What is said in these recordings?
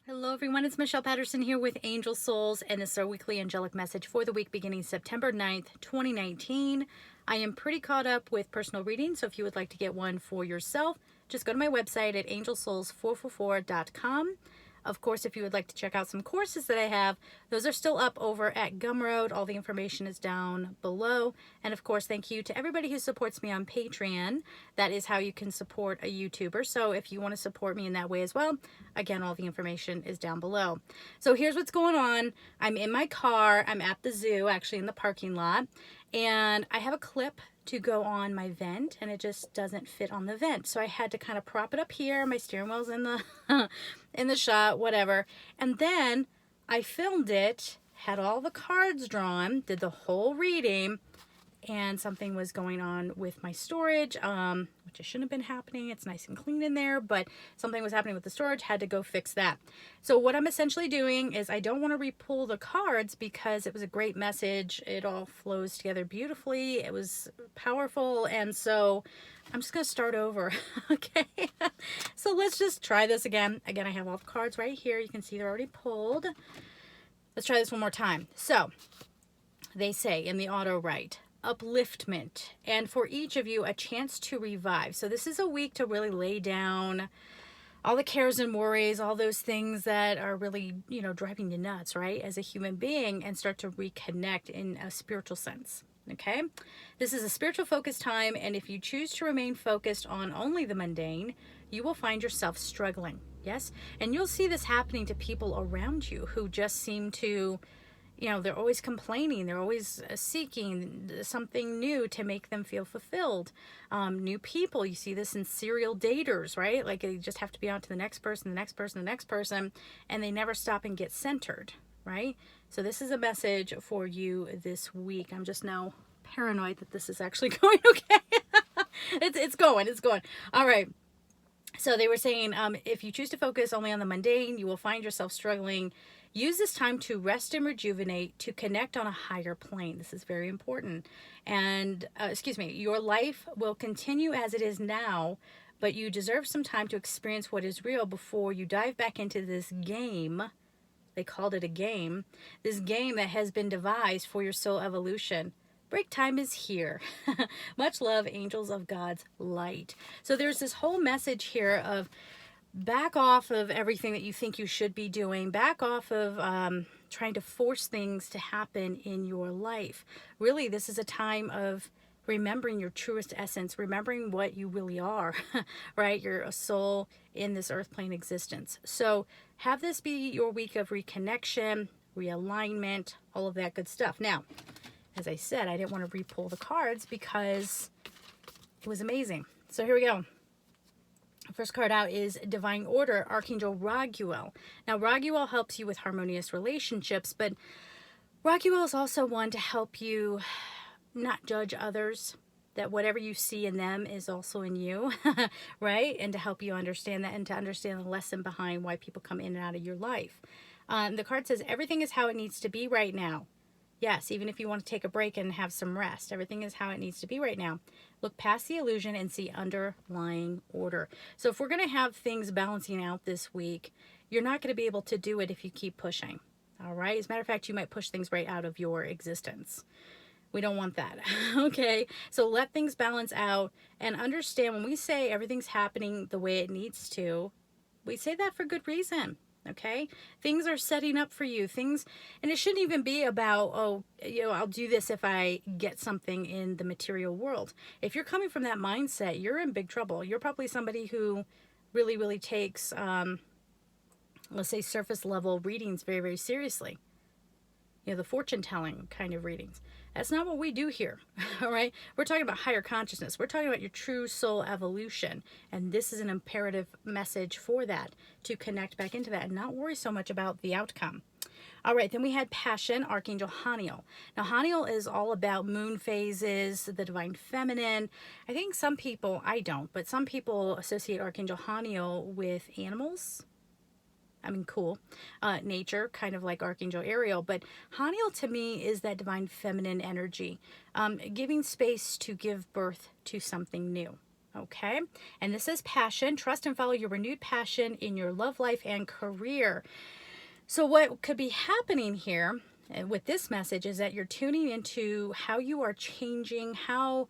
Hello everyone, it's Michelle Patterson here with Angel Souls, and this is our weekly angelic message for the week beginning September 9th, 2019. I am pretty caught up with personal readings, so if you would like to get one for yourself, just go to my website at angelsouls444.com. Of course, if you would like to check out some courses that I have, those are still up over at Gumroad. All the information is down below. And of course, thank you to everybody who supports me on Patreon. That is how you can support a YouTuber. So if you want to support me in that way as well, again, all the information is down below. So here's what's going on. I'm in my car. I'm at the zoo, actually in the parking lot. And I have a clip to go on my vent, and it just doesn't fit on the vent, so I had to kind of prop it up here. My steering wheel's in the in the shot, whatever. And then I filmed it, had all the cards drawn, did the whole reading, and something was going on with my storage, which shouldn't have been happening. It's nice and clean in there, but something was happening with the storage. Had to go fix that. So what I'm essentially doing is I don't want to re-pull the cards because it was a great message. It all flows together beautifully. It was powerful, and so I'm just going to start over. Okay, so let's just try this again. Again, I have all the cards right here. You can see they're already pulled. Let's try this one more time. So they say in the auto write, upliftment, and for each of you a chance to revive. So this is a week to really lay down all the cares and worries, all those things that are really, driving you nuts, right, as a human being, and start to reconnect in a spiritual sense. Okay, this is a spiritual focus time, and if you choose to remain focused on only the mundane, you will find yourself struggling. Yes, and you'll see this happening to people around you who just seem to, they're always complaining. They're always seeking something new to make them feel fulfilled. New people, you see this in serial daters, right? Like they just have to be on to the next person, the next person, the next person, and they never stop and get centered, right? So this is a message for you this week. I'm just now paranoid that this is actually going okay. It's going. All right. So they were saying, if you choose to focus only on the mundane, you will find yourself struggling. Use this time to rest and rejuvenate, to connect on a higher plane. This is very important. And, your life will continue as it is now, but you deserve some time to experience what is real before you dive back into this game. They called it a game. This game that has been devised for your soul evolution. Break time is here. Much love, angels of God's light. So there's this whole message here of back off of everything that you think you should be doing. Back off of trying to force things to happen in your life. Really, this is a time of remembering your truest essence, remembering what you really are, right? You're a soul in this earth plane existence. So have this be your week of reconnection, realignment, all of that good stuff. Now, as I said, I didn't want to re-pull the cards because it was amazing. So here we go. First card out is Divine Order, Archangel Raguel. Now, Raguel helps you with harmonious relationships, but Raguel is also one to help you not judge others, that whatever you see in them is also in you, right? And to help you understand that and to understand the lesson behind why people come in and out of your life. The card says, everything is how it needs to be right now. Yes, even if you want to take a break and have some rest, everything is how it needs to be right now. Look past the illusion and see underlying order. So if we're going to have things balancing out this week, you're not going to be able to do it if you keep pushing. All right? As a matter of fact, you might push things right out of your existence. We don't want that. Okay? So let things balance out and understand when we say everything's happening the way it needs to, we say that for good reason. Okay, things are setting up for you, and it shouldn't even be about, I'll do this if I get something in the material world. If you're coming from that mindset, you're in big trouble. You're probably somebody who really, really takes, let's say, surface level readings very, very seriously. The fortune telling kind of readings. That's not what we do here. All right. We're talking about higher consciousness. We're talking about your true soul evolution. And this is an imperative message for that, to connect back into that and not worry so much about the outcome. All right. Then we had Passion, Archangel Haniel. Now, Haniel is all about moon phases, the divine feminine. I think some people, I don't, but some people associate Archangel Haniel with animals. I mean, cool. Nature, kind of like Archangel Ariel. But Haniel to me is that divine feminine energy, giving space to give birth to something new. Okay, and this is passion. Trust and follow your renewed passion in your love life and career. So what could be happening here with this message is that you're tuning into how you are changing, how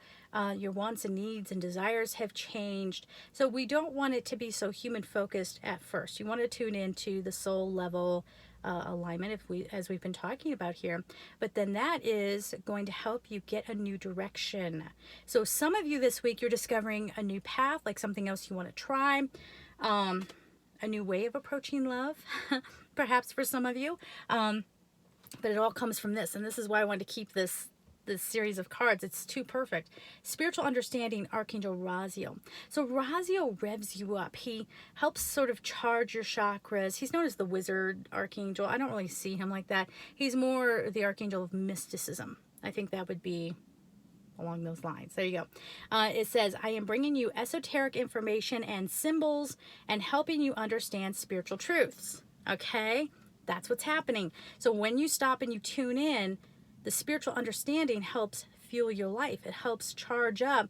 your wants and needs and desires have changed. So we don't want it to be so human focused at first. You want to tune into the soul level alignment, as we've been talking about here, but then that is going to help you get a new direction. So some of you this week, you're discovering a new path, like something else you want to try, a new way of approaching love, perhaps for some of you, but it all comes from this, and this is why I wanted to keep this series of cards. It's too perfect. Spiritual understanding, Archangel Raziel. So Raziel revs you up. He helps sort of charge your chakras. He's known as the wizard archangel. I don't really see him like that. He's more the archangel of mysticism. I think that would be along those lines. There you go. It says, I am bringing you esoteric information and symbols and helping you understand spiritual truths. Okay? That's what's happening. So when you stop and you tune in, the spiritual understanding helps fuel your life. It helps charge up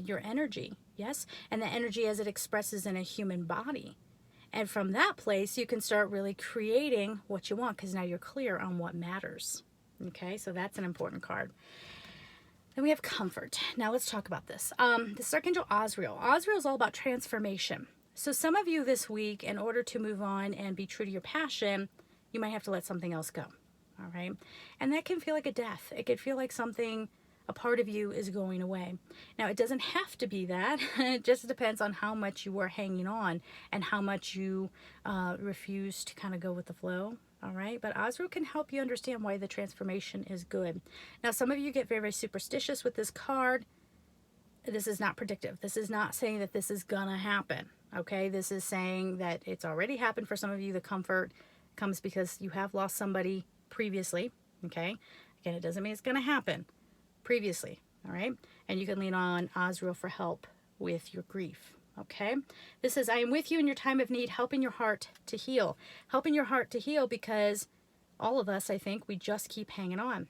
your energy, yes? And the energy as it expresses in a human body. And from that place, you can start really creating what you want because now you're clear on what matters. Okay, so that's an important card. Then we have comfort. Now let's talk about this. This is Archangel Azrael. Azrael is all about transformation. So some of you this week, in order to move on and be true to your passion, you might have to let something else go. All right. And that can feel like a death. It could feel like something, a part of you is going away. Now, it doesn't have to be that. It just depends on how much you are hanging on and how much you refuse to kind of go with the flow. All right. But Azrael can help you understand why the transformation is good. Now, some of you get very, very superstitious with this card. This is not predictive. This is not saying that this is going to happen. Okay. This is saying that it's already happened for some of you. The comfort comes because you have lost somebody previously. Okay, again, it doesn't mean it's going to happen. Previously, all right, and you can lean on Azrael for help with your grief. Okay, this says, I am with you in your time of need, helping your heart to heal. Helping your heart to heal because all of us, I think, we just keep hanging on.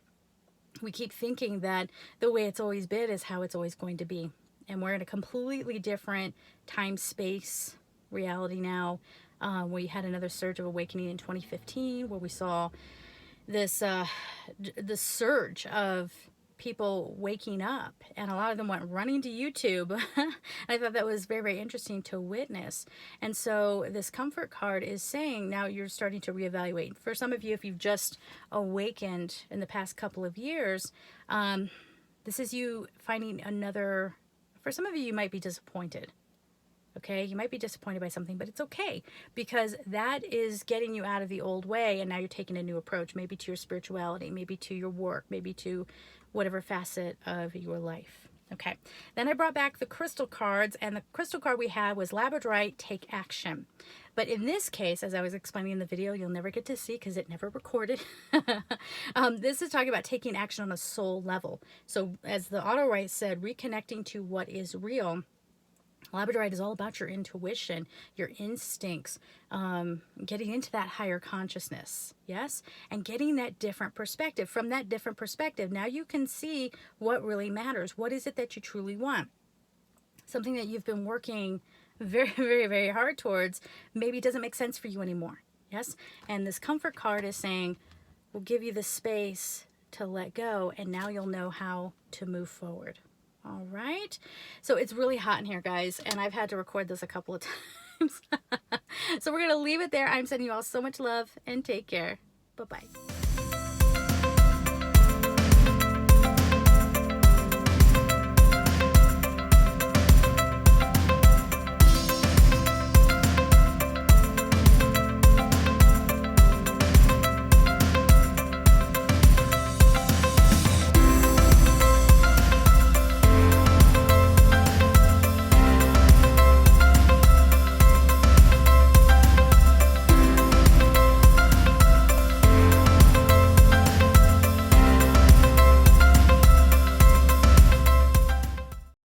We keep thinking that the way it's always been is how it's always going to be, and we're in a completely different time-space reality now. We had another surge of awakening in 2015 where we saw this the surge of people waking up, and a lot of them went running to YouTube. I thought that was very, very interesting to witness. And so this comfort card is saying now you're starting to reevaluate. For some of you, if you've just awakened in the past couple of years, this is you finding another. For some of you, you might be disappointed. Okay, you might be disappointed by something, but it's okay because that is getting you out of the old way, and now you're taking a new approach, maybe to your spirituality, maybe to your work, maybe to whatever facet of your life. Okay, then I brought back the crystal cards, and the crystal card we had was Labradorite, Take Action. But in this case, as I was explaining in the video, you'll never get to see because it never recorded. This is talking about taking action on a soul level. So as the auto right said, reconnecting to what is real. Labradorite is all about your intuition, your instincts, getting into that higher consciousness, yes? And getting that different perspective. From that different perspective, now you can see what really matters. What is it that you truly want? Something that you've been working very, very, very hard towards maybe doesn't make sense for you anymore, yes? And this comfort card is saying, we'll give you the space to let go, and now you'll know how to move forward. All right, so it's really hot in here, guys, and I've had to record this a couple of times. So we're going to leave it there. I'm sending you all so much love, and take care. Bye-bye.